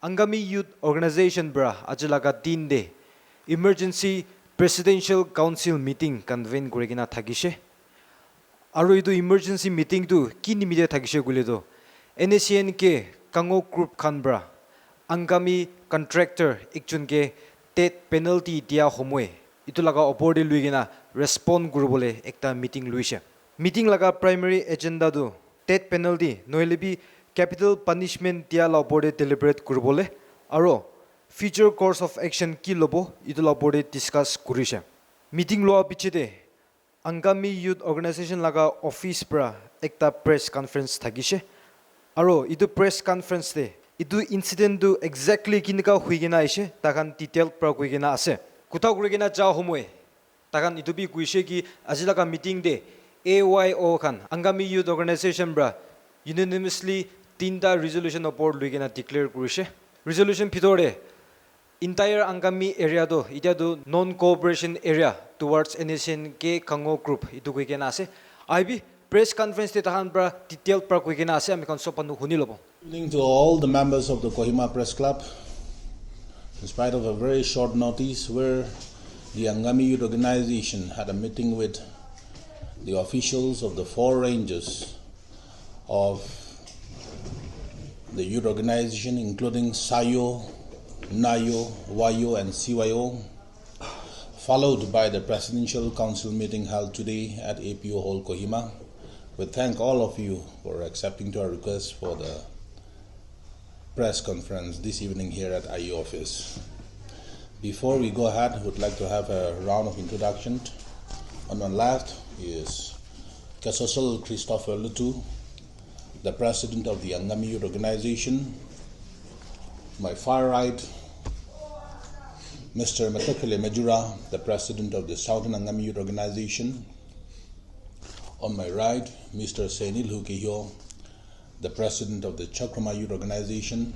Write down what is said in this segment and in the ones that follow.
Angami Youth Organization bra ajalaga din de emergency presidential council meeting convene kurigina thagishe aru idu emergency meeting tu kini media thagishe guledo Nscn-K Khango group khan bra Angami contractor ikchunke tet penalty dia homoe itulaga opor de luigina respond gurubole ekta meeting luise meeting laga primary agenda du tet penalty noelebi capital punishment dia la opor de deliberate gurubole aro future course of action ki lobo itula opor de discuss kurise meeting lo bichide Angami Youth Organization laga office pra ekta press conference thagishe aro idu press conference de idu incident du exactly kinika huigena aise takan detail pra huigena ase kuta kurigena ja homoe takan idu bi kuise ki ajilaga meeting de AYO khan Angami Youth Organization bra unanimously tinta resolution opor luigena declare kurise resolution phitore entire Angami area do ita do non cooperation area towards Nscn-K Khango group idu kuigena ase IB press conference te tahan bra detail pra kuigena ase ami kon sopanu hunilobo. Evening to all the members of the Kohima Press Club. In spite of a very short notice where the Angami Youth Organization had a meeting with the officials of the 4 ranges of the youth organization, including SAYO, NAYO, YO and CYO, followed by the Presidential Council meeting held today at APO Hall, Kohima. We thank all of you for accepting to our request for the press conference this evening here at IE office. Before we go ahead, I would like to have a round of introduction. On my left is Kasosal Christopher Lutu, the president of the Angami Youth Organization. My far right, Mr. Matakele Majura, the president of the Southern Angami Youth Organization. On my right, Mr. Senil Hukihyo, the president of the Chakrama Youth Organization.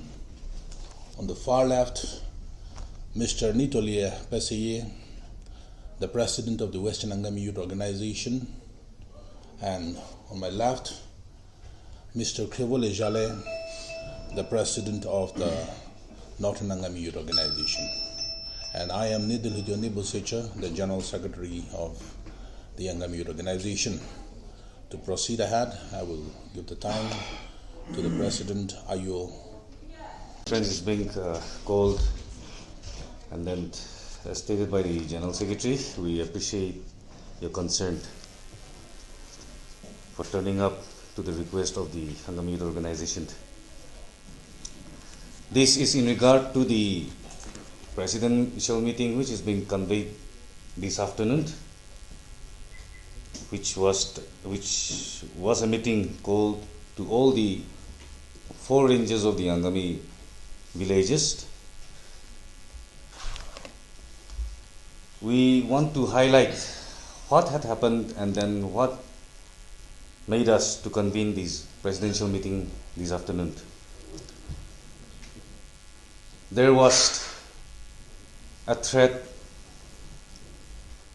On the far left, Mr. Nitolie Peseye, the president of the Western Angami Youth Organization. And on my left, Mr. Krivole Jale, the president of the Northern Angami Youth Organization. And I am Nidil Hujoni Busecha, the general secretary of the Angami Youth Organization. To proceed ahead, I will give the time to the President Ayo. Friends is being called and then as stated by the General Secretary, we appreciate your concern for turning up to the request of the Angami Youth Organization. This is in regard to the presidential meeting which is being conveyed this afternoon, which was a meeting called to all the 4 ranges of the Angami villages. We want to highlight what had happened and then what made us to convene this presidential meeting this afternoon. There was a threat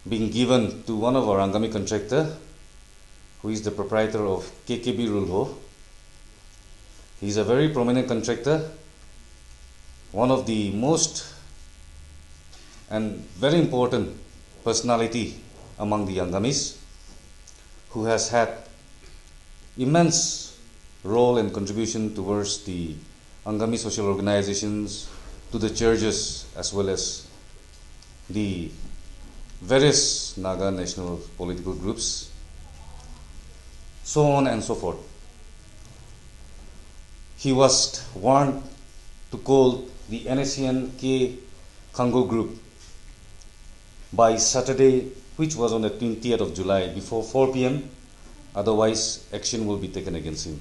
being given to one of our Angami contractor, who is the proprietor of KKB Rulho. He is a very prominent contractor, one of the most and very important personality among the Angamis, who has had immense role and contribution towards the Angami social organizations, to the churches as well as the various Naga national political groups, so on and so forth. He was warned to call the Nscn-K Khango group by Saturday, which was on the 20th of July, before 4 p.m. Otherwise, action will be taken against him.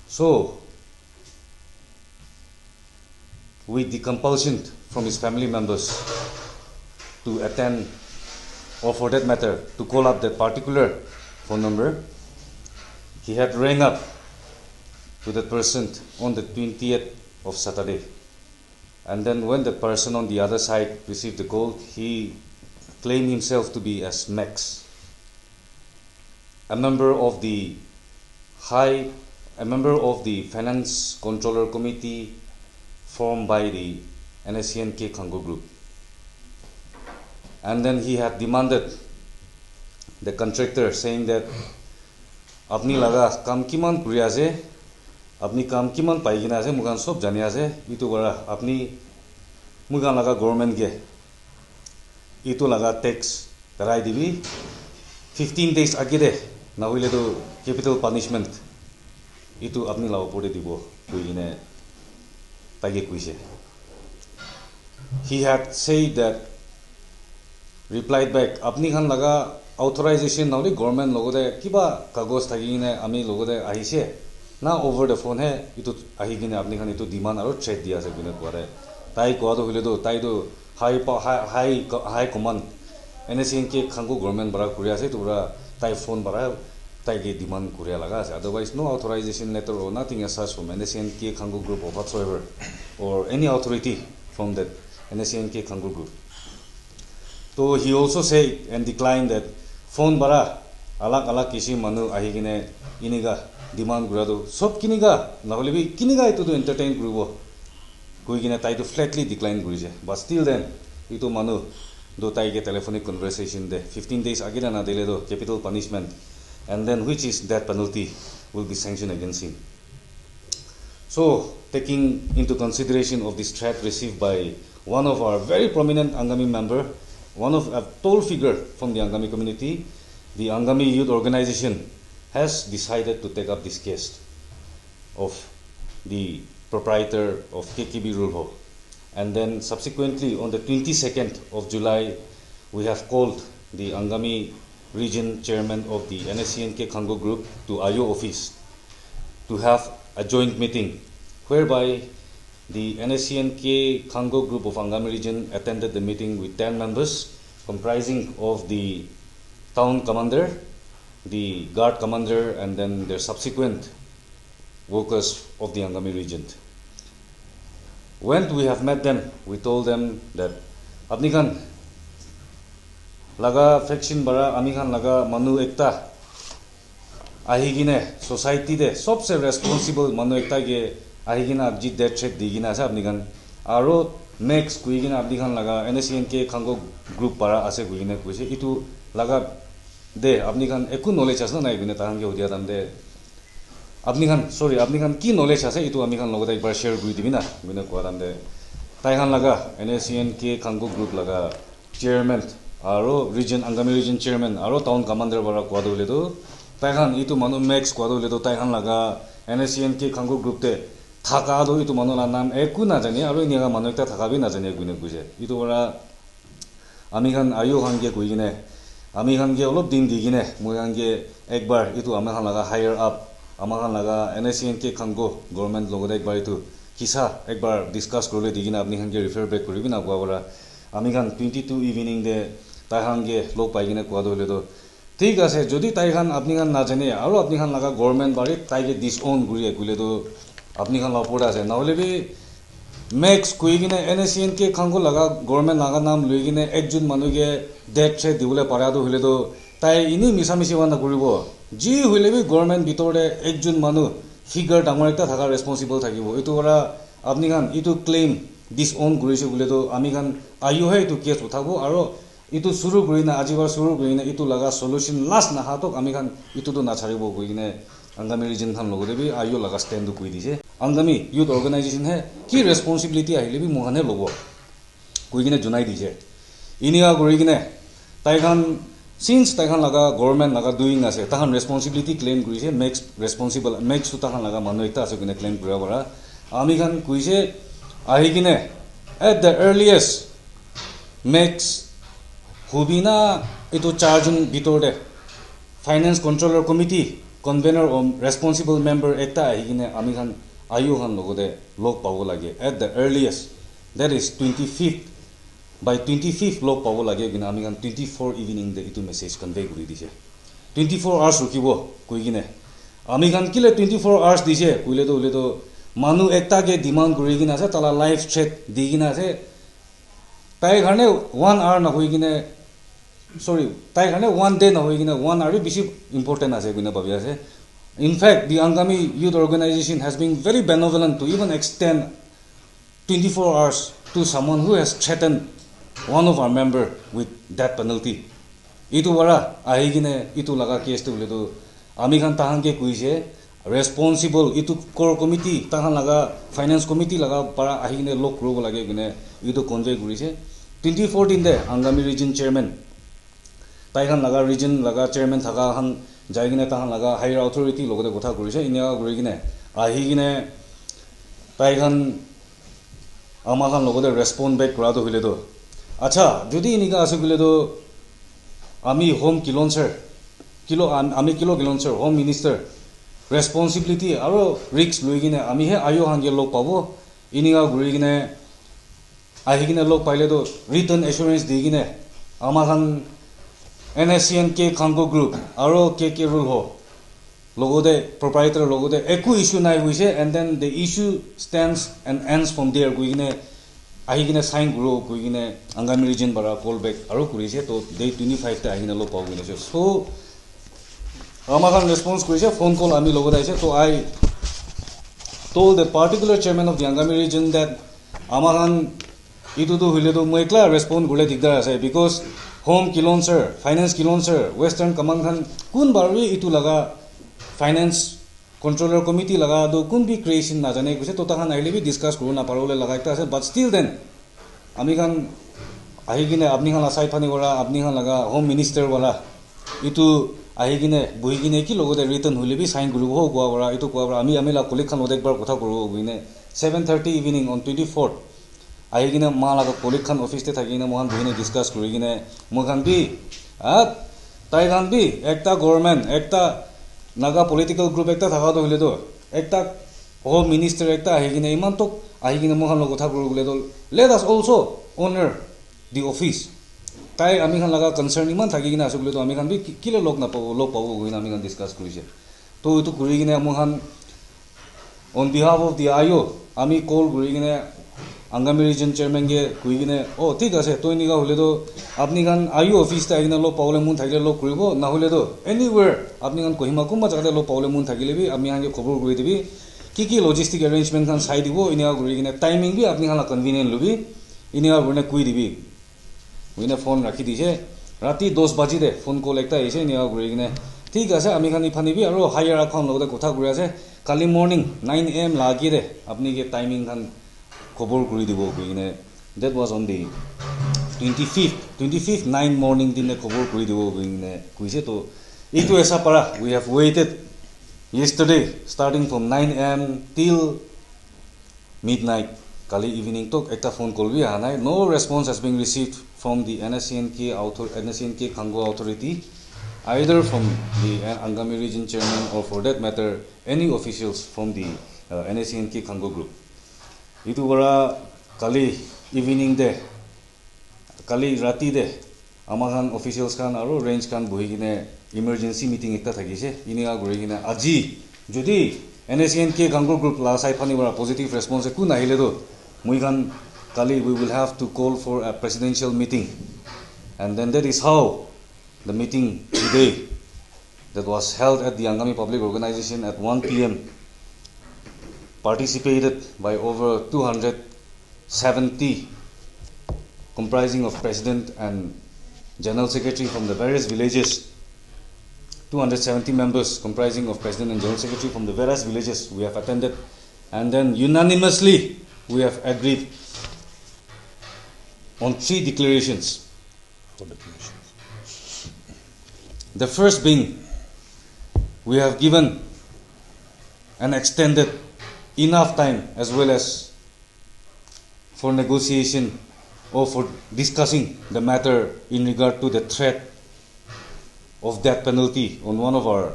So, with the compulsion from his family members to attend, or for that matter, to call up that particular phone number, he had rang up to that person on the 20th of Saturday. And then when the person on the other side received the call, he claimed himself to be as Max, a member of the high a member of the Finance Controller Committee formed by the Nscn-K Khango group. And then he had demanded the contractor saying that apni laga kam kiman kuri ase, apni kam kiman pai gina ase, mugan sob jani ase, itu bara apni mugan laga government ge itu laga tax tarai dibi 15 days agide na hoile to capital punishment itu apni lawa pore dibo koi gine tage kuise. He had said that, replied back, apni khan laga authorization nauli government logode kiba kagos thagine ami logode ahise na over the phone he itu ahigine apni khan itu demand aro threat dia ase gune kore tai ko do hile do tai do high command Nscn-K Khango government bara kuri ase tura tai phone bara tai ge demand kuri laga ase, otherwise no authorization letter or nothing as such from Nscn-K Khango group or whatsoever or any authority from that Nscn-K Khango group. So he also said and declined that phone bara alak kisi manu ahigine iniga demand gurado sob kiniga nahole bi kiniga itu to entertain kuribo koi gina tai to flatly decline gurise. But still then itu manu do tai ge telephonic conversation de 15 days agina na dele do capital punishment, and then which is death penalty will be sanctioned against him. So taking into consideration of this threat received by one of our very prominent Angami member, one of a tall figure from the Angami community, the Angami youth organization has decided to take up this case of the proprietor of KKB Rulho. And then subsequently on the 22nd of July, we have called the Angami region chairman of the Nscn-K Khango group to Ayo office to have a joint meeting whereby the Nscn-K Khango group of Angami region attended the meeting with 10 members comprising of the town commander, the guard commander, and then their subsequent workers of the Angami region. When we have met them, we told them that apni khan laga faction bara ami khan laga manu ekta ahigine society de sobse responsible manu ekta ge ahigina abji death threat digina ase apni khan aro next kuigina apni khan laga Nscn-K Khango group para ase kuigina kuise itu laga de apni khan eku knowledge asna nai gune tahan ge hodia damde apni khan ki knowledge ase itu ami khan logota ekbar share kuri dibi na gune kwa damde tai khan laga Nscn-K Khango group laga chairman aro region Angami region chairman aro town commander bara kwa dole do tai khan itu manu max kwa dole do tai khan laga Nscn-K Khango group te thaka do itu manu la nam eku na jani aro niga manu ekta thaka bi na jani gune kuise itu bara ami khan ayo khan ge kuigine ami khan ge olop din digine moi khan ge ekbar itu ami khan laga higher up ama khan laga Nscn-K Khango government logoda ekbar itu kisa ekbar discuss korle digina apni khan ge refer back koribi na kwa bara ami khan 22 evening de tai khan ge log pai gine kwa dole do ঠিক আছে যদি তাই খান আপনি খান না জানে আর আপনি খান লাগা government বাড়ি তাইকে ডিসওন করিয়ে কইলে তো আপনি খান লাপড়া আছে না হলে বি ম্যাক্স কইগিনে Nscn-K Khango লাগা গভর্নমেন্ট লাগা নাম লইগিনে একজন মানুষকে ডেথ থ্রেট দিবলে পারা তো হইলে তো তাই ইনি মিছামিছি বানা করিব জি হইলে বি গভর্নমেন্ট ভিতরে একজন মানুষ ফিগার ডাঙর একটা থাকা রেসপন্সিবল থাকিব এটো করা আপনি খান ইটো ক্লেম ডিসওন করিছে বলে তো আমি খান আইও হে তো কেস উঠাবো আর itu suru kurina ajibar suru kurina itu laga solution last na hatok ami khan itu to na charibo koine Angami region khan logode bi ayo laga stand du koi dise Angami youth organization hai ki responsibility ahile bi mohane lobo koine junai dise iniga gorigine tai khan since tai khan laga government laga doing ase ta khan responsibility claim kurise makes responsible makes ta khan laga manu ekta ase kine claim kura bara ami khan kuise ahigine at the earliest makes Hubina itu charging bitorde finance controller committee convener or responsible member ekta ahigine ami khan ayu khan logode log pawo lage at the earliest that is 25th by 25th log pawo lage gina ami khan 24 evening de itu message convey kuri dise 24 hours rukibo koigine ami khan kile 24 hours dise koile to manu ekta ge demand kuri gina ase tala life threat digina ase tai khane 1 hour na hoigine sorry tai khane 1 day na hoigine 1 hour bishi important ase gune babi ase In fact, the Angami youth organization has been very benevolent to even extend 24 hours to someone who has threatened one of our member with death penalty. Itu wara ahigine itu laga case tu ledo ami kan tahan ke kuise responsible itu core committee tahan laga finance committee laga para ahigine lok rogo lage gune itu convey kurise 2014 de Angami region chairman taikan laga region laga chairman thaka han jaigine tahan laga higher authority logode kotha kurise inia gurigine ahigine taikan amakan logode respond back kora to hile do acha jodi inika asugule do ami home kilonser ami kilo kilonser home minister responsibility aro risks loigine ami he ayo hange lok pabo ininga gurigine ahigine lok paile do written assurance digine amahan Nscn-K Khango group aro KK rule ho logode proprietor logode eku issue nai huise and then the issue stands and ends from there guigine ahigine sign guru guigine Angami region bara call back aro kurise to day 25 ta ahigine lo paw guine so amakan response kurise phone call ami logode aise to I told the particular chairman of the Angami region that amakan itu to hile to moi ekla respond gule digdar ase because home kilonser finance kilonser western command khan kun barwi itu laga finance controller committee laga do kun bi creation na jane kuse to ta khan aile bi discuss kuru na parole laga ekta ase but still then ami khan ahigine apni khan asai phani gora apni khan laga home minister wala itu ahigine buhigine ki logode written hule bi sign guru ho gwa gora itu gwa gora ami amela colleague khan odek bar kotha kuru guine 7:30 evening on 24th ahigine ma laga colleague khan office te thagine mohan buhine discuss kurigine mohan bi tai khan bi ekta government ekta naga political group ekta thaka to hile do ekta home minister ekta ahigine iman to ahigine mohan lo kotha kuru gule do let us also honor the office tai ami khan laga concern iman thagine asugule to ami khan bi kile lok na pawo guina ami khan discuss kurise to itu kurigine mohan on behalf of the IO ami call kurigine Angami region chairman ge kuigine oh thik ase to iniga hole do apni kan IO office ta igina lo paule mun thagile lo kuribo na hole do anywhere apni kan kohima kumba jagade lo paule mun thagile bi ami hange khobor guri dibi ki logistic arrangement kan sai dibo iniga gurigine timing bi apni kan la convenient lubi iniga gurne kui dibi uine phone rakhi dise rati 10 baji de phone call ekta ise iniga gurigine thik ase ami kan iphani bi aro higher account logode kotha guri ase kali morning 9 am lagi de apni ge timing kan khobor kuri dibo guine that was on the 25th 9 morning dine khobor kuri dibo guine kuise to itu esa para we have waited yesterday starting from 9 am till midnight kali evening tok ekta phone call bi anai no response has been received from the Nscn-K Khango authority either from the Angami region chairman or for that matter any officials from the Nscn-K Khango group. Itu bara kali evening de kali rati de amahan officials kan aro range kan bohigine emergency meeting ekta thagise iniga gorigine aji jodi Nscn-K Khango group la sai phani bara positive response ku nahile do moi kan kali we will have to call for a presidential meeting and then that is how the meeting today that was held at the Angami public organization at 1 p.m. participated by over 270 comprising of president and general secretary from the various villages 270 members comprising of president and general secretary from the various villages we have attended and then unanimously we have agreed on 3 declarations. The first being we have given and extended enough time as well as for negotiation or for discussing the matter in regard to the threat of death penalty on one of our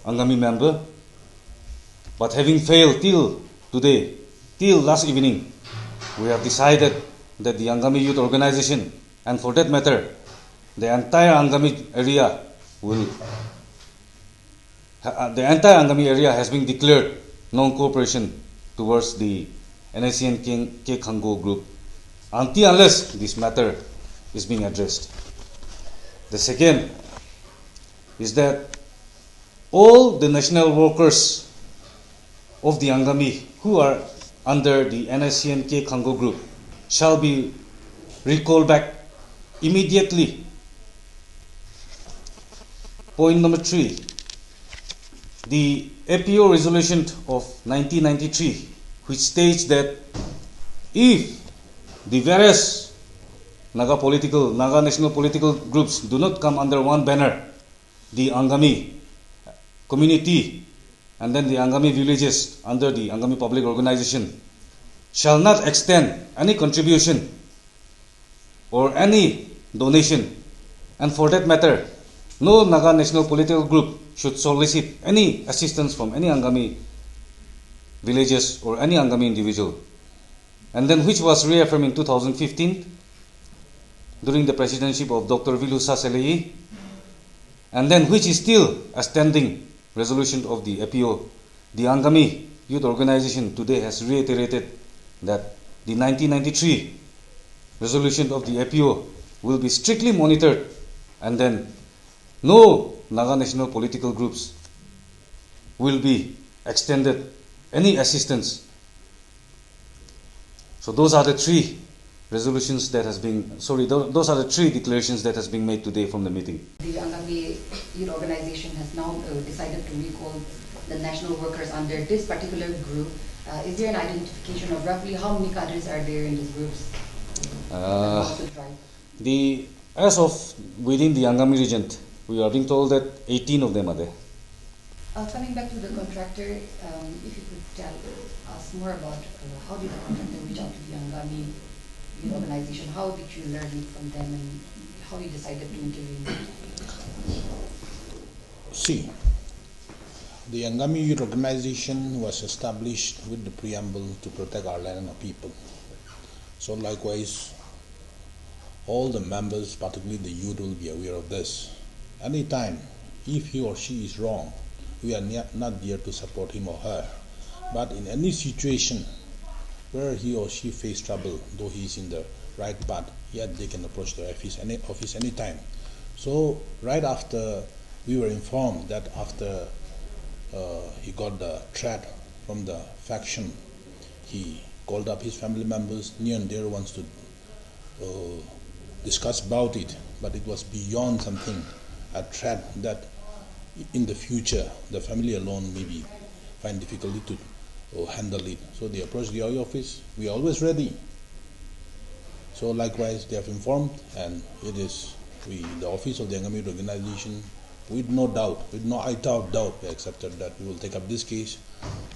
Angami member. But having failed till today, till last evening, we have decided that the Angami youth organization and for that matter the entire Angami area has been declared non-cooperation towards the Nscn-K Khango group unless this matter is being addressed. The second is that all the national workers of the Angami who are under the Nscn-K Khango group shall be recalled back immediately. Point number 3, the APO resolution of 1993, which states that if the various Naga national political groups do not come under one banner, the Angami community and then the Angami villages under the Angami public organization shall not extend any contribution or any donation, and for that matter, no Naga national political group should solicit any assistance from any Angami villages or any Angami individual. And then which was reaffirmed in 2015 during the presidency of Dr. Vilusa Seleyi, and then which is still a standing resolution of the APO. The Angami Youth Organization today has reiterated that the 1993 resolution of the APO will be strictly monitored, and then no Naga national political groups will be extended any assistance. So those are the three resolutions that has been, those are the three declarations that has been made today from the meeting. The Angami Youth Organization has now decided to recall the national workers under this particular group. Is there an identification of roughly how many cadres are there in these groups? As of within the Angami region, we are being told that 18 of them are there. Coming back to the contractor, if you could tell us more about how did the contractor reach out to the Angami Youth Organization? How did you learn it from them, and how you decided to intervene? See, the Angami Youth Organization was established with the preamble to protect our land and our people. So likewise, all the members, particularly the youth, will be aware of this. Anytime, if he or she is wrong, we are not there to support him or her. But in any situation where he or she face trouble, though he is in the right path, yet they can approach the office anytime. So right after we were informed that after he got the threat from the faction, he called up his family members, near and dear ones, to discuss about it, but it was beyond something, a threat that in the future the family alone maybe find difficulty to handle it. So they approached the OI office. We are always ready. So likewise they have informed, and it is the office of the Angami organization, with no doubt, with no iota of doubt, we accepted that we will take up this case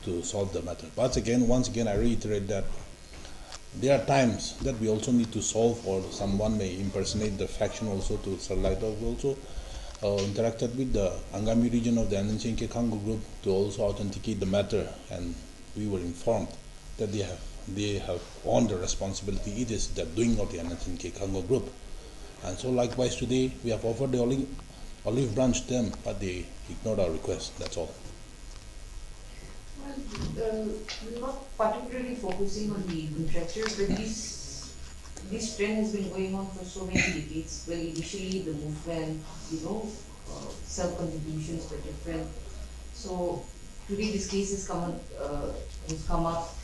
to solve the matter. But once again I reiterate that there are times that we also need to solve, or someone may impersonate the faction also to Sarlaita. We also interacted with the Angami region of the Nscn-K Khango group to also authenticate the matter, and we were informed that they have on the responsibility. It is the doing of the Nscn-K Khango group. And so likewise today we have offered the olive branch to them, but they ignored our request. That's all. Well, we're not particularly focusing on the contractors, but this trend has been going on for so many decades. Well, initially the movement, self-contributions were different. So today this case has come up.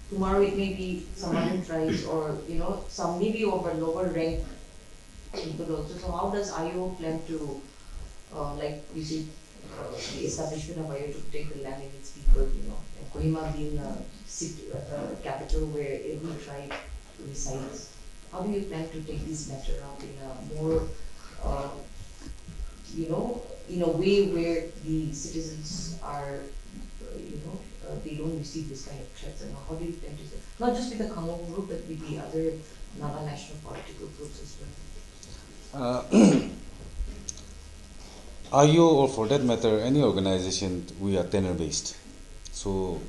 Tomorrow it may be some other tribes, or some maybe over lower rank people also. So how does IO plan to, like you said, the establishment of IO to protect the land and its people? And Kohima being a capital where every tribe resides. How do you plan to take this matter out in a more, in a way where the citizens are, they don't receive this kind of threats? And how do you plan to do, not just with the Khango group, but with the other Naga national political groups as well? IO, or for that matter any organization, we are tenure based. So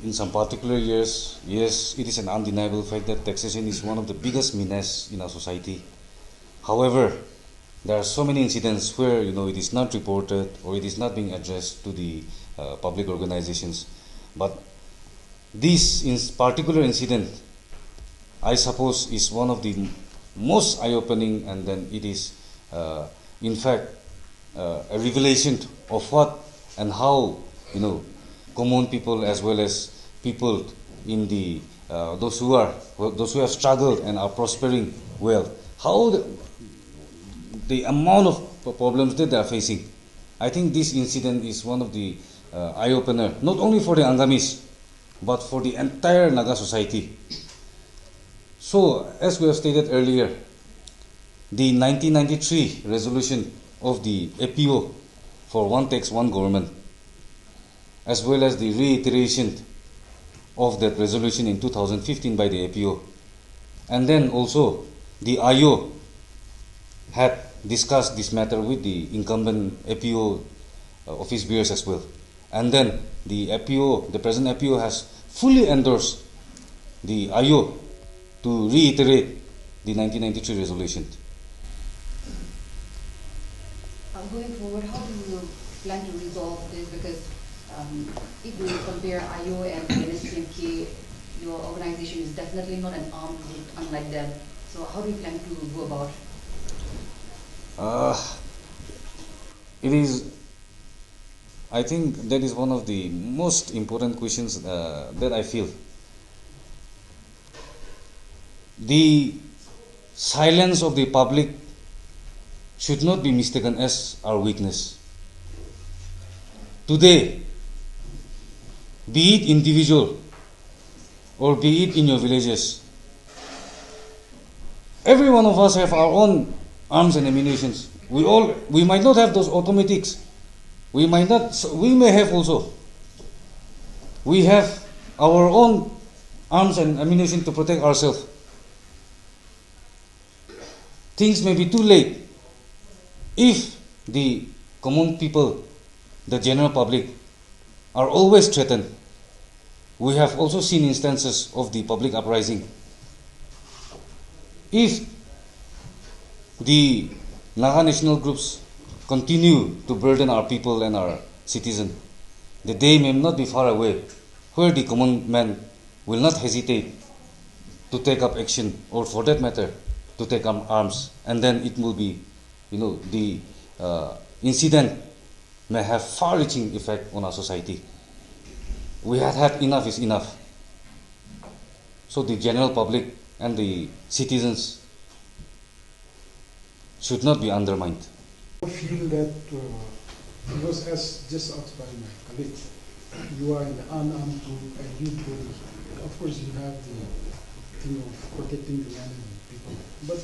in some particular years, yes, it is an undeniable fact that taxation is one of the biggest menace in our society. However, there are so many incidents where it is not reported, or it is not being addressed to the public organizations. But this particular incident, I suppose, is one of the most eye-opening, and then it is in fact a revelation of what and how, common people as well as people in the those who have struggled and are prospering well, how the amount of problems that they are facing. I think this incident is one of the eye-opener, not only for the Angamis, but for the entire Naga society. So, as we have stated earlier, the 1993 resolution of the APO for one tax, one government, as well as the reiteration of that resolution in 2015 by the APO, and then also the IO had discussed this matter with the incumbent APO office bearers as well. And then the APO, the present APO, has fully endorsed the IO to reiterate the 1993 resolution. Going forward, how do you plan to resolve this? Because if we compare IO and Nscn-K, your organization is definitely not an armed group, unlike them. So how do you plan to go about? It is, I think that is one of the most important questions that I feel. The silence of the public should not be mistaken as our weakness. Today, be it individual or be it in your villages, every one of us have our own arms and ammunitions. We might not have those automatics. We may have also. We have our own arms and ammunition to protect ourselves. Things may be too late if the common people, the general public, are always threatened. We have also seen instances of the public uprising. If the Naga national groups continue to burden our people and our citizens, the day may not be far away where the common man will not hesitate to take up action, or for that matter, to take up arms, and then it will be, the incident may have far-reaching effect on our society. We have had enough is enough. So the general public and the citizens should not be undermined. I feel that, because as just asked by my colleague, you are in the unarmed group and you body. Of course, you have the thing of protecting the land and people. But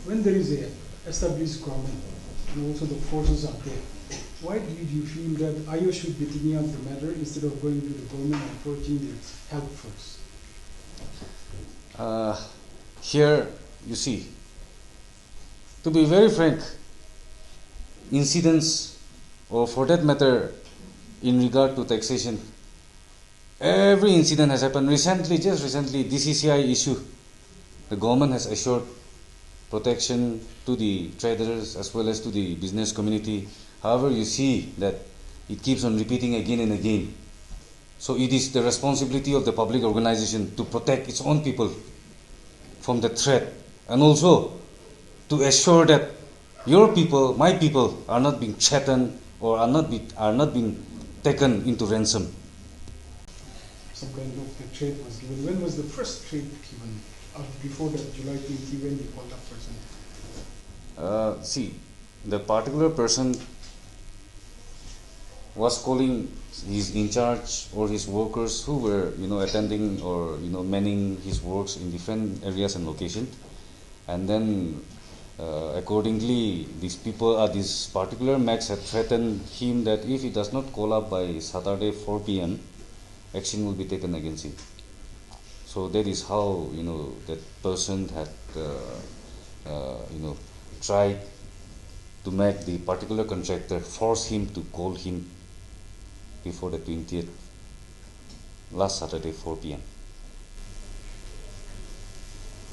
when there is a established government and also the forces are there, why did you feel that IO should be taking up the matter instead of going to the government and approaching the help first? Here, you see, to be very frank, incidents, or for that matter, in regard to taxation, every incident has happened. Just recently, DCCI issue, the government has assured protection to the traders as well as to the business community. However, you see that it keeps on repeating again and again. So it is the responsibility of the public organization to protect its own people from the threat, and also to assure that your people, my people, are not being threatened or are not being taken into ransom. Some kind of the trade was given. When was the first trade given? Before that, July 20, when you called that person? See, the particular person was calling his in charge or his workers who were, attending or, manning his works in different areas and locations. And then, accordingly, this particular Max had threatened him that if he does not call up by Saturday 4 p.m., action will be taken against him. So that is how, that person had, tried to make the particular contractor force him to call him before the 20th, last Saturday, 4 p.m.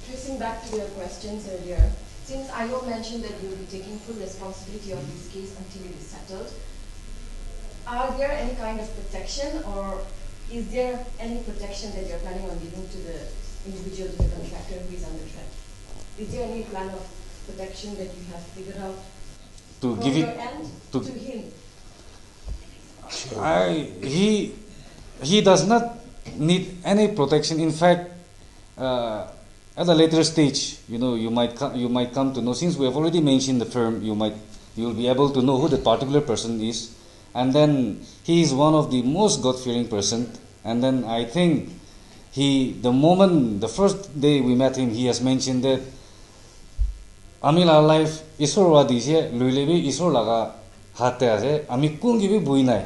Tracing back to your questions earlier, since IO mentioned that you will be taking full responsibility of this case until it is settled, are there any kind of protection, or is there any protection that you're planning on giving to the individual, to the contractor who is under threat? Is there any plan of protection that you have figured out To from give your it, end? to him? he does not need any protection. In fact, at a later stage, you might come to know, since we have already mentioned the firm, you will be able to know who the particular person is, and then he is one of the most God-fearing person. And then I think the first day we met him, he has mentioned that Amila life isor wadise luilebi isor laga hatte ase ami kungi bi buinai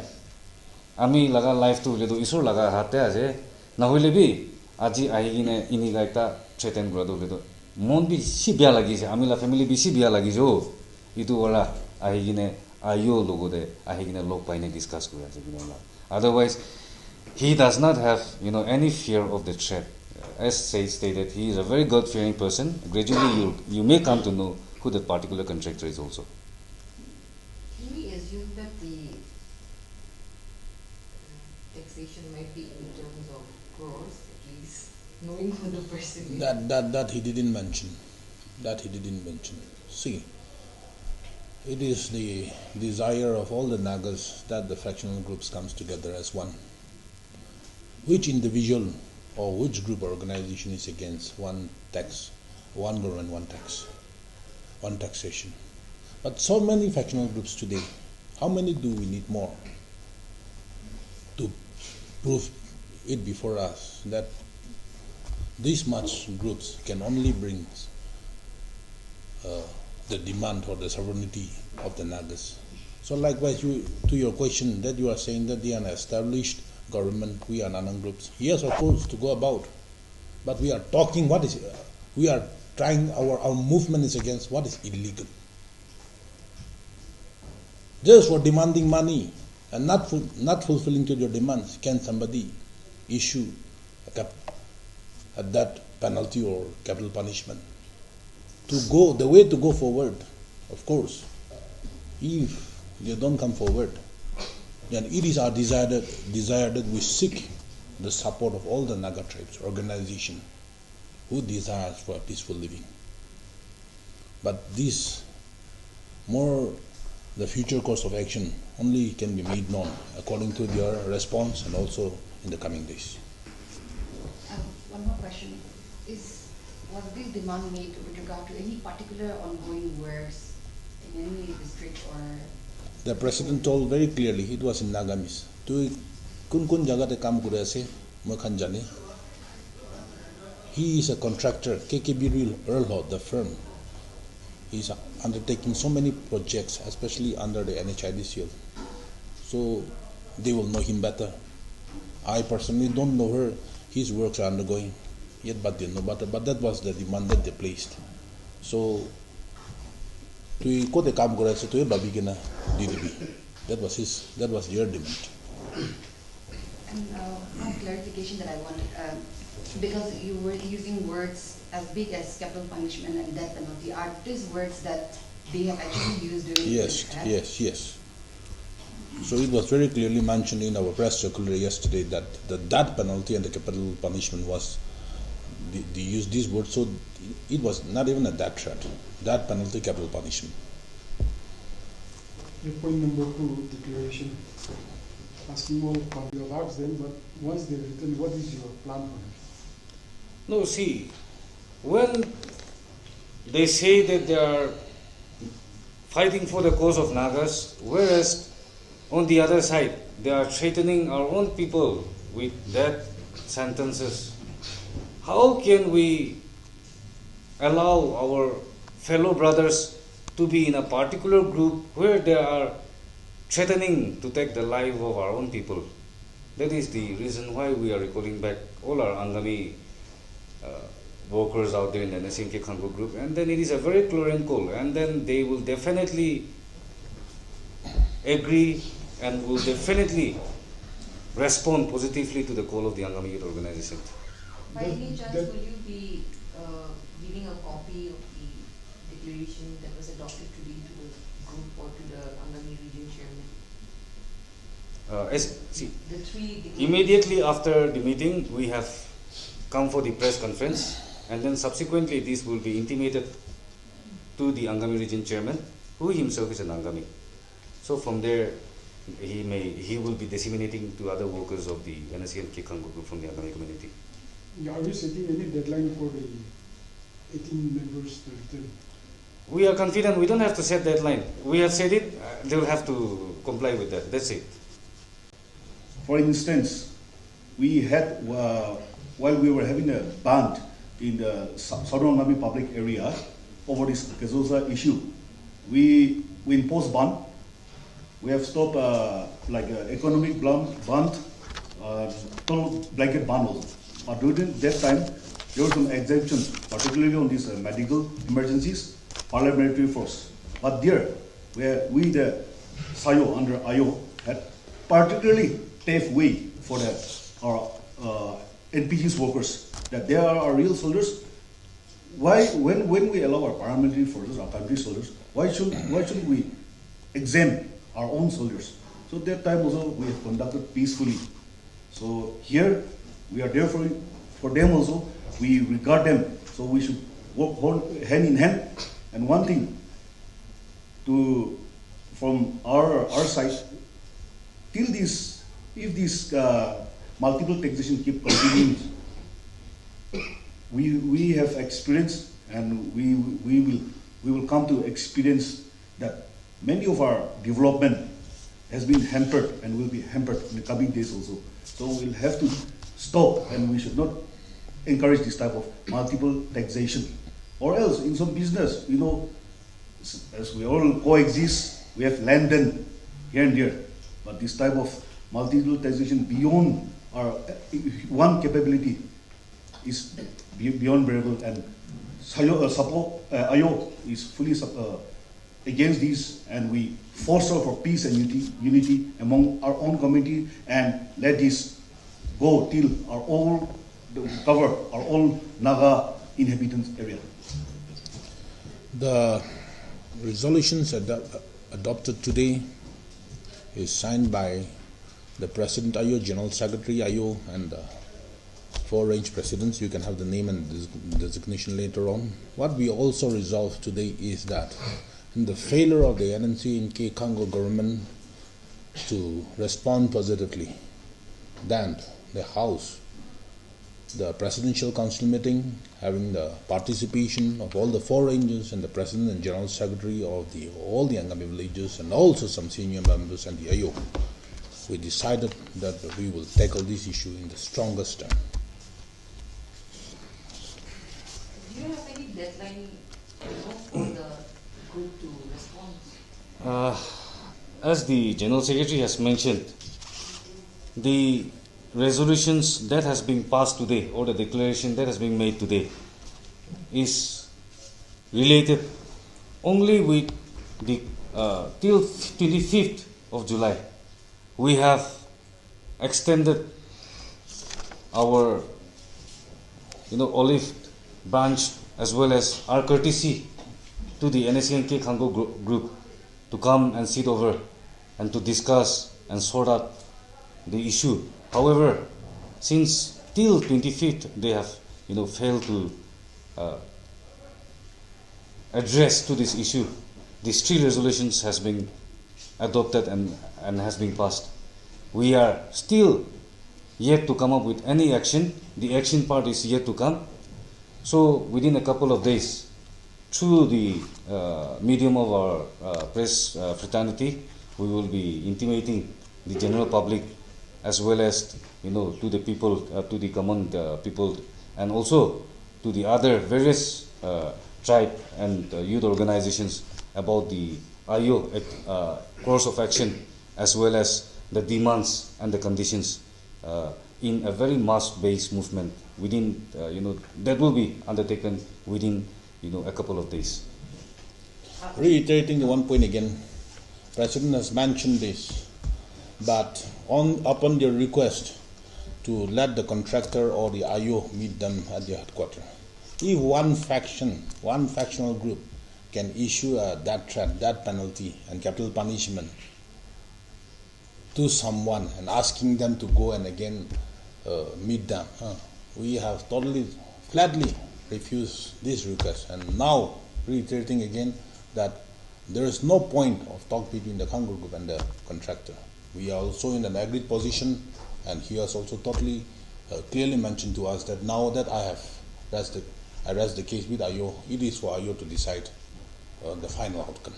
ami laga life tu ledo isor laga hatte ase na hoilebi aji ahigine ini gaita threaten gora do ledo mon bi si bia lagi se ami la family bi si bia lagi jo itu wala ahigine ayo logo de ahigine log paine discuss gora ase binola. Otherwise he does not have any fear of the threat. As stated, he is a very God-fearing person. Gradually, you may come to know who that particular contractor is also. Can we assume that the taxation might be in terms of crores, at least, knowing who the person is? That he didn't mention. See, it is the desire of all the Nagas that the fractional groups comes together as one. Which individual or which group or organization is against one tax, one government, one tax, one taxation? But so many factional groups today, how many do we need more to prove it before us that this much groups can only bring the demand or the sovereignty of the Nagas? So likewise, to your question that you are saying that they are an established government, we are Nanang groups. Yes, of course, to go about. But we are talking we are trying, our movement is against what is illegal. Just for demanding money and not fulfilling to your demands, can somebody issue that penalty or capital punishment? The way to go forward, of course, if they don't come forward, then it is our desire that we seek the support of all the Naga tribes organization who desires for a peaceful living. But this, the future course of action only can be made known according to their response and also in the coming days. One more question. Was this demand made with regard to any particular ongoing works in any district or? The president told very clearly it was in Nagamis. To kun jaga te kam kure ase moi khan jane. He is a contractor, KKB Earl, the firm. He is undertaking so many projects, especially under the NHIDCL. So they will know him better. I personally don't know her. His works are undergoing yet, but they know better. But that was the demand that they placed. So to kote kam kore ase to babi kena DDB. That was their demand. And one clarification that I wanted, because you were using words as big as capital punishment and death penalty, are these words that they have actually used during Yes. So it was very clearly mentioned in our press circular yesterday that the death penalty and the capital punishment was, they used these words, so it was not even a death threat. Death penalty, capital punishment. Your point number 2, declaration. Asking all you have asked them, but once they've written, what is your plan for them? No, see, when they say that they are fighting for the cause of Nagas, whereas on the other side, they are threatening our own people with death sentences, how can we allow our fellow brothers to be in a particular group where they are threatening to take the life of our own people? That is the reason why we are recalling back all our Angami workers out there in the Nscn-K Khango group, and then it is a very clear and call, and then they will definitely agree and will definitely respond positively to the call of the Angami Youth Organization. By any chance, will you be giving a copy of the declaration that was adopted today to the group or to the Angami region chairman? Immediately after the meeting, we have come for the press conference, and then subsequently this will be intimated to the Angami region chairman, who himself is an Angami. So from there, he will be disseminating to other workers of the Nscn-K Khango group from the Angami community. Yeah, are you setting any deadline for the 18 members to return? We are confident. We don't have to set deadline. We have said it. They will have to comply with that. That's it. For instance, we had, while we were having a band in the Southern Angami public area over this Gazosa issue, we imposed ban. We have stopped economic ban, total blanket ban also. But during that time, there were some exemptions, particularly on these medical emergencies, parliamentary force. But there, where we, the SAYO under IO, had particularly paved way for our NPG's workers, that they are our real soldiers. Why, when we allow our paramilitary forces, our country soldiers, why shouldn't we exempt our own soldiers? So that time also we have conducted peacefully. So here we are there for them also. We regard them. So we should work hand in hand. And one thing from our side, till this, if this multiple taxation keep continuing, we have experience, and we will come to experience that many of our development has been hampered and will be hampered in the coming days also. So we'll have to stop, and we should not encourage this type of multiple taxation. Or else, in some business, as we all coexist, we have land here and there. But this type of multiple taxation beyond our one capability is beyond bearable, and IO is fully against this, and we foster for peace and unity among our own community, and let this go till cover our own Naga inhabitants area. The resolutions adopted today is signed by the President IO, General Secretary IO, and the four range presidents. You can have the name and designation later on. What we also resolved today is that in the failure of the Nscn-K Khango government to respond positively, then the House, the Presidential Council meeting, having the participation of all the four ranges and the President and General Secretary of all the Angami villages, and also some senior members and the IO, we decided that we will tackle this issue in the strongest term. Do you have any deadline for the group to respond? As the General Secretary has mentioned, the resolutions that has been passed today, or the declaration that has been made today, is related only with the till 25th of July. We have extended our olive branch as well as our courtesy to the Nscn-K Khango group to come and sit over and to discuss and sort out the issue. However, since till 25th they have failed to address to this issue, these three resolutions has been adopted and has been passed. We are still yet to come up with any action. The action part is yet to come. So within a couple of days, through the medium of our press fraternity, we will be intimating the general public as well as to the people, to the common people, and also to the other various tribe and youth organizations about the IO course of action, as well as the demands and the conditions in a very mass-based movement within that will be undertaken within a couple of days. Reiterating the one point again, President has mentioned this, but upon their request to let the contractor or the IO meet them at their headquarters, if one factional group can issue a death penalty and capital punishment to someone and asking them to go and again meet them, we have totally flatly refused this request. And now reiterating again that there is no point of talk between the Khango group and the contractor. We are also in an agreed position, and he has also totally clearly mentioned to us that now that I raised the case with IO, it is for IO to decide the final outcome.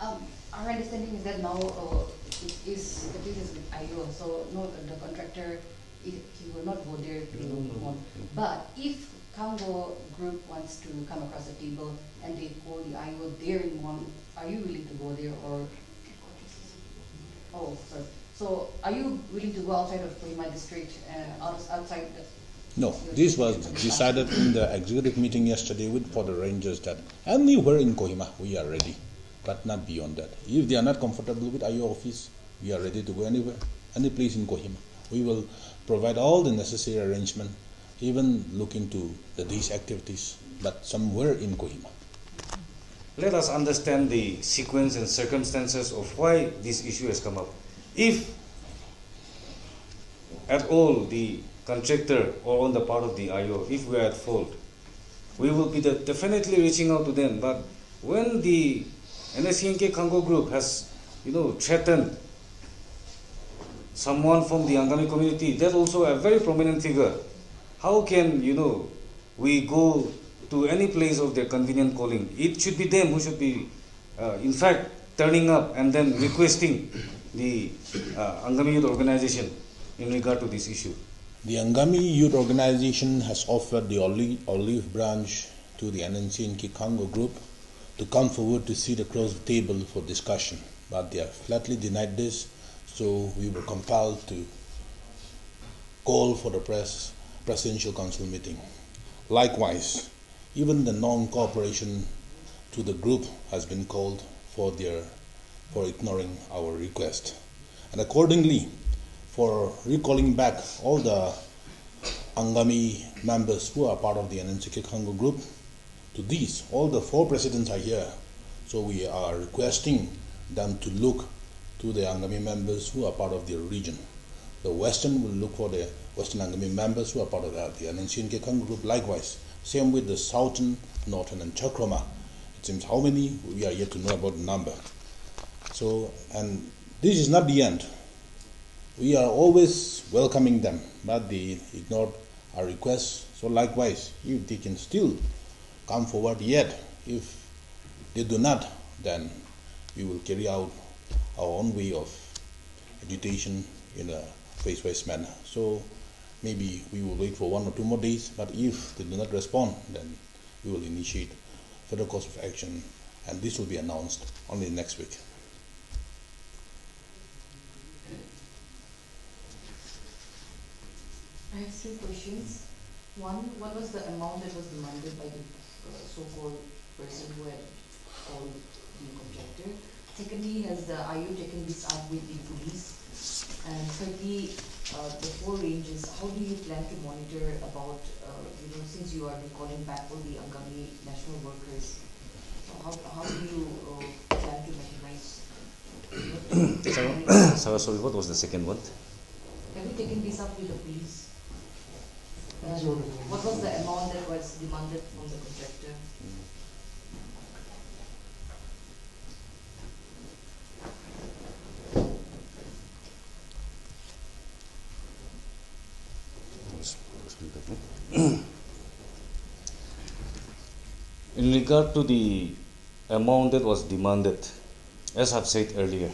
Our understanding is that now the case is with IO, so no, the contractor he will not go there to But if Khango group wants to come across the table and they call the IO there in Mon, are you willing to go there or? Oh, sorry. So are you willing to go outside of Kohima district, outside the? No, this was decided in the executive meeting yesterday for the rangers that anywhere in Kohima we are ready, but not beyond that. If they are not comfortable with IO office, we are ready to go anywhere, any place in Kohima. We will provide all the necessary arrangement, even look into these activities, but somewhere in Kohima. Let us understand the sequence and circumstances of why this issue has come up. If at all the contractor or on the part of the IO, if we are at fault, we will be definitely reaching out to them. But when the Nscn-K Khango group has, threatened someone from the Angami community, that's also a very prominent figure. How can, we go to any place of their convenient calling? It should be them who should be, in fact, turning up and then requesting the Angami Youth Organization in regard to this issue. The Angami Youth Organization has offered the olive branch to the Nscn-K Khango group to come forward to sit across the table for discussion, but they have flatly denied this, so we were compelled to call for the Presidential Council meeting. Likewise, even the non-cooperation to the group has been called for ignoring our request. And accordingly, for recalling back all the Angami members who are part of the Nscn-K Khango group, to these, all the 4 presidents are here. So we are requesting them to look to the Angami members who are part of their region. The Western will look for the Western Angami members who are part of the Nscn-K Khango group. Likewise, same with the Southern, Northern, and Chakrama. It seems how many, we are yet to know about the number. So, and this is not the end. We are always welcoming them, but they ignored our requests. So likewise, if they can still come forward yet, if they do not, then we will carry out our own way of agitation in a phase-wise manner. So maybe we will wait for 1 or 2 more days, but if they do not respond, then we will initiate further course of action, and this will be announced only next week. I have 3 questions. One, what was the amount that was demanded by the so-called person who had called the contractor? Secondly, has the IU taken this up with the police? And thirdly, the 4 ranges, how do you plan to monitor about, since you are calling back all the Angami national workers, so how do you plan to minimize? Sorry, what was the second one? Have you taken this up with the police? What was the amount that was demanded from the contractor? In regard to the amount that was demanded, as I've said earlier,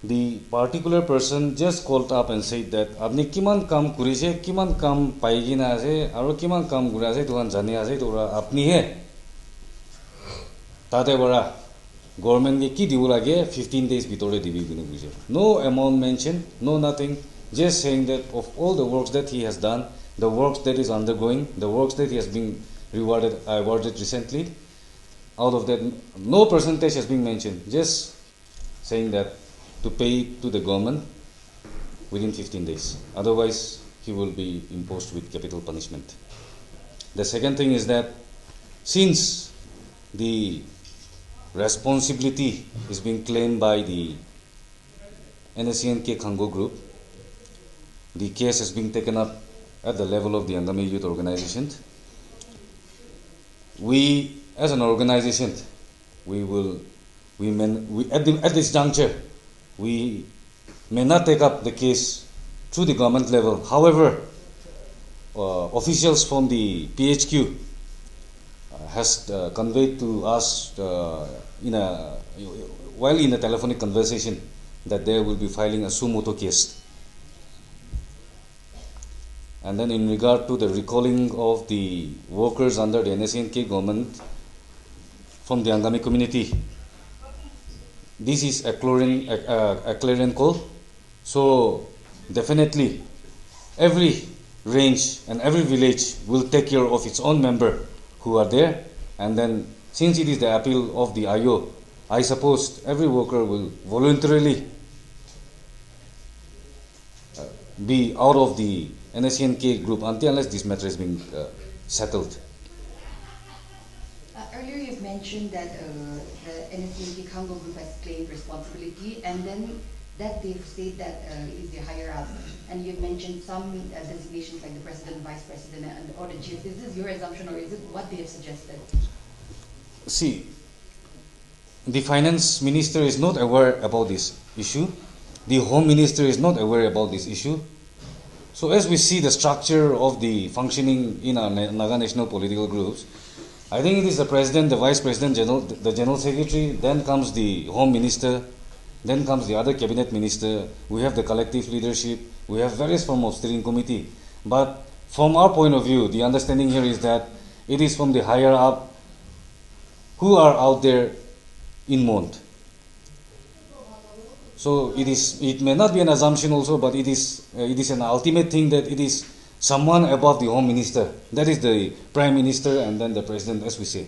the particular person just called up and said that apni kiman kam kurise, kiman kam paigina ase, aro kiman kam gura ase, tuhan jani ase, tora apni he. Tate bara government ke ki dibu lage 15 days bitore dibi kune kuje. No amount mentioned, no nothing, just saying that of all the works that he has done, the works that is undergoing, the works that he has been awarded recently, out of that no percentage has been mentioned, just saying that to pay to the government within 15 days. Otherwise, he will be imposed with capital punishment. The second thing is that since the responsibility is being claimed by the Nscn-K Khango group, the case is being taken up at the level of the Angami Youth Organization. We, as an organization, at this juncture, we may not take up the case through the government level. However, officials from the PHQ has conveyed to us while in a telephonic conversation that they will be filing a suo motu case. And then in regard to the recalling of the workers under the Nscn-K government from the Angami community, this is a clarion call. So definitely every range and every village will take care of its own member who are there, and then since it is the appeal of the IO, I suppose every worker will voluntarily be out of the Nscn-K group unless this matter is being settled. Earlier you've mentioned that the Nscn-K Khango group has claimed responsibility, and then that they've said that it is the higher up, and you've mentioned some designations like the president, vice president, or the chief. Is this your assumption, or is it what they have suggested? See, the finance minister is not aware about this issue. The home minister is not aware about this issue. So as we see the structure of the functioning in our Naga national political groups, I think it is the president, the vice president, the general secretary, then comes the home minister, then comes the other cabinet minister, we have the collective leadership, we have various forms of steering committee. But from our point of view, the understanding here is that it is from the higher up who are out there in Mont. So it may not be an assumption also, but it is an ultimate thing that it is someone above the home minister. That is the prime minister and then the president, as we say.